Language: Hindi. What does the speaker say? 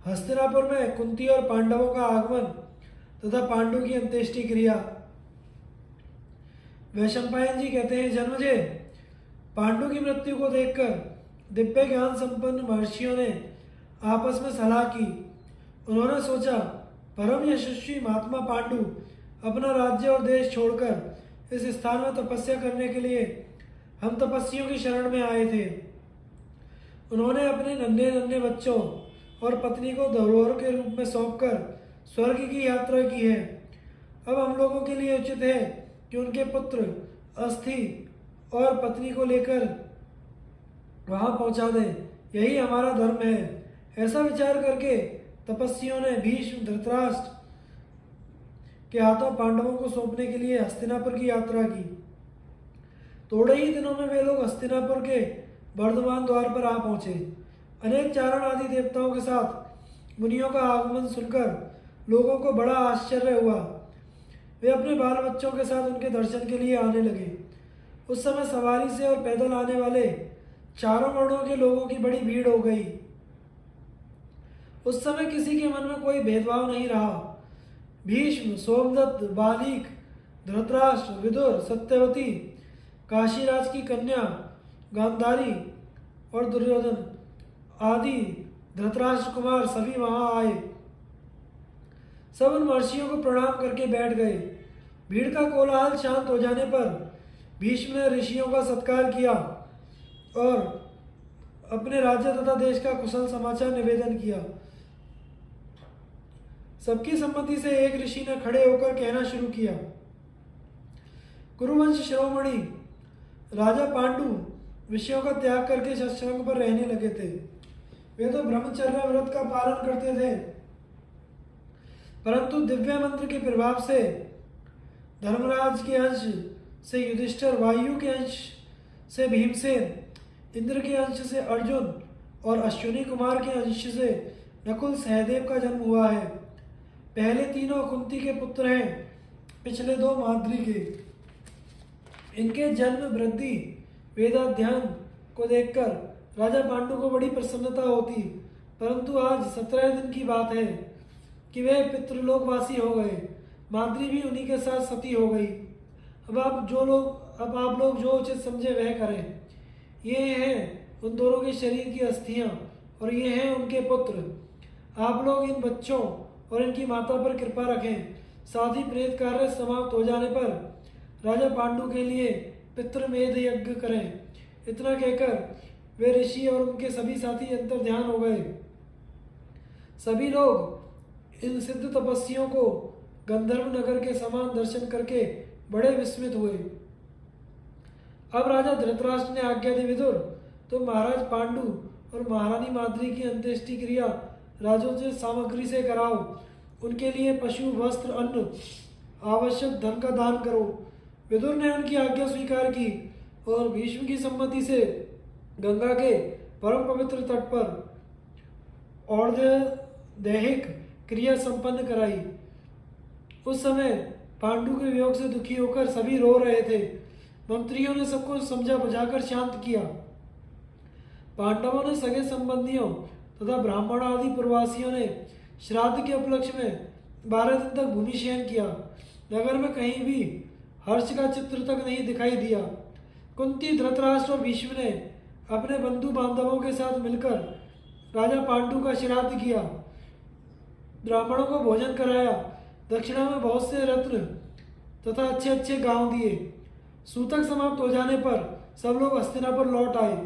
हस्तिनापुर में कुंती और पांडवों का आगमन तथा पांडु की अंत्येष्टि क्रिया। वैशंपायन जी कहते हैं, जन्मजय, पांडु की मृत्यु को देखकर दिव्य ज्ञान संपन्न महर्षियों ने आपस में सलाह की। उन्होंने सोचा, परम यशस्वी महात्मा पांडु अपना राज्य और देश छोड़कर इस स्थान में तपस्या करने के लिए हम तपस्वियों की शरण में आए थे। उन्होंने अपने नन्हे नन्हे बच्चों और पत्नी को धरोहर के रूप में सौंपकर स्वर्ग की यात्रा की है। अब हम लोगों के लिए उचित है कि उनके पुत्र अस्थि और पत्नी को लेकर वहां पहुंचा दें। यही हमारा धर्म है। ऐसा विचार करके तपस्वियों ने भीष्म, धृतराष्ट्र के हाथों पांडवों को सौंपने के लिए हस्तिनापुर की यात्रा की। थोड़े ही दिनों में वे लोग हस्तिनापुर के वर्धमान द्वार पर आ पहुंचे। अनेक चारण आदि देवताओं के साथ मुनियों का आगमन सुनकर लोगों को बड़ा आश्चर्य हुआ। वे अपने बाल बच्चों के साथ उनके दर्शन के लिए आने लगे। उस समय सवारी से और पैदल आने वाले चारों वर्णों के लोगों की बड़ी भीड़ हो गई। उस समय किसी के मन में कोई भेदभाव नहीं रहा। भीष्म, सोमदत्त, बालीक, धृतराष्ट्र, विदुर, सत्यवती, काशीराज की कन्या गांधारी और दुर्योधन आदि धृतराष्ट्र कुमार सभी वहां आए। सब उन महर्षियों को प्रणाम करके बैठ गए। भीड़ का कोलाहल शांत हो जाने पर भीष्म ने ऋषियों का सत्कार किया और अपने राज्य तथा देश का कुशल समाचार निवेदन किया। सबकी सम्मति से एक ऋषि ने खड़े होकर कहना शुरू किया, कुरुवंश शिरोमणि राजा पांडु विषयों का त्याग करके शतशृंग पर रहने लगे थे। वे तो ब्रह्मचर्य व्रत का पालन करते थे, परंतु दिव्य मंत्र के प्रभाव से धर्मराज के अंश से युधिष्ठिर, वायु के अंश से भीमसेन, इंद्र के अंश से अर्जुन और अश्विनी कुमार के अंश से नकुल सहदेव का जन्म हुआ है। पहले तीनों कुंती के पुत्र हैं, पिछले दो माद्री के। इनके जन्म, वृद्धि, वेदाध्ययन को देखकर राजा पांडु को बड़ी प्रसन्नता होती, परंतु आज 17 दिन की बात है कि वे पितृलोकवासी हो गए। माद्री भी उन्हीं के साथ सती हो गई। अब आप लोग जो उचित समझे वह करें। ये हैं उन दोनों के शरीर की अस्थियां और ये हैं उनके पुत्र। आप लोग इन बच्चों और इनकी माता पर कृपा रखें। साथ ही प्रेत कार्य समाप्त हो जाने पर राजा पांडु के लिए पितृमेध यज्ञ करें। इतना कहकर वे ऋषि और उनके सभी साथी अंतर ध्यान हो गए। सभी लोग इन सिद्ध तपस्वियों को गंधर्व नगर के समान दर्शन करके बड़े विस्मित हुए। अब राजा धृतराष्ट्र ने आज्ञा दी, विदुर, तो महाराज पांडु और महारानी माद्री की अंत्येष्टि क्रिया राजोचित सामग्री से कराओ। उनके लिए पशु, वस्त्र, अन्न, आवश्यक धन का दान करो। विदुर ने उनकी आज्ञा स्वीकार की और भीष्म की सम्मति से गंगा के परम पवित्र तट पर और दैहिक क्रिया संपन्न कराई। उस समय पांडु के वियोग से दुखी होकर सभी रो रहे थे। मंत्रियों ने सबको समझा बुझाकर शांत किया। पांडवों ने सगे संबंधियों तथा ब्राह्मण आदि प्रवासियों ने श्राद्ध के उपलक्ष्य में 12 दिन तक भूमिशयन किया। नगर में कहीं भी हर्ष का चित्र तक नहीं दिखाई दिया। कुंती, धृतराष्ट्र और भीष्म ने अपने बंधु बांधवों के साथ मिलकर राजा पांडु का श्राद्ध किया, ब्राह्मणों को भोजन कराया, दक्षिणा में बहुत से रत्न तथा अच्छे अच्छे गांव दिए। सूतक समाप्त हो जाने पर सब लोग हस्तिनापुर लौट आए।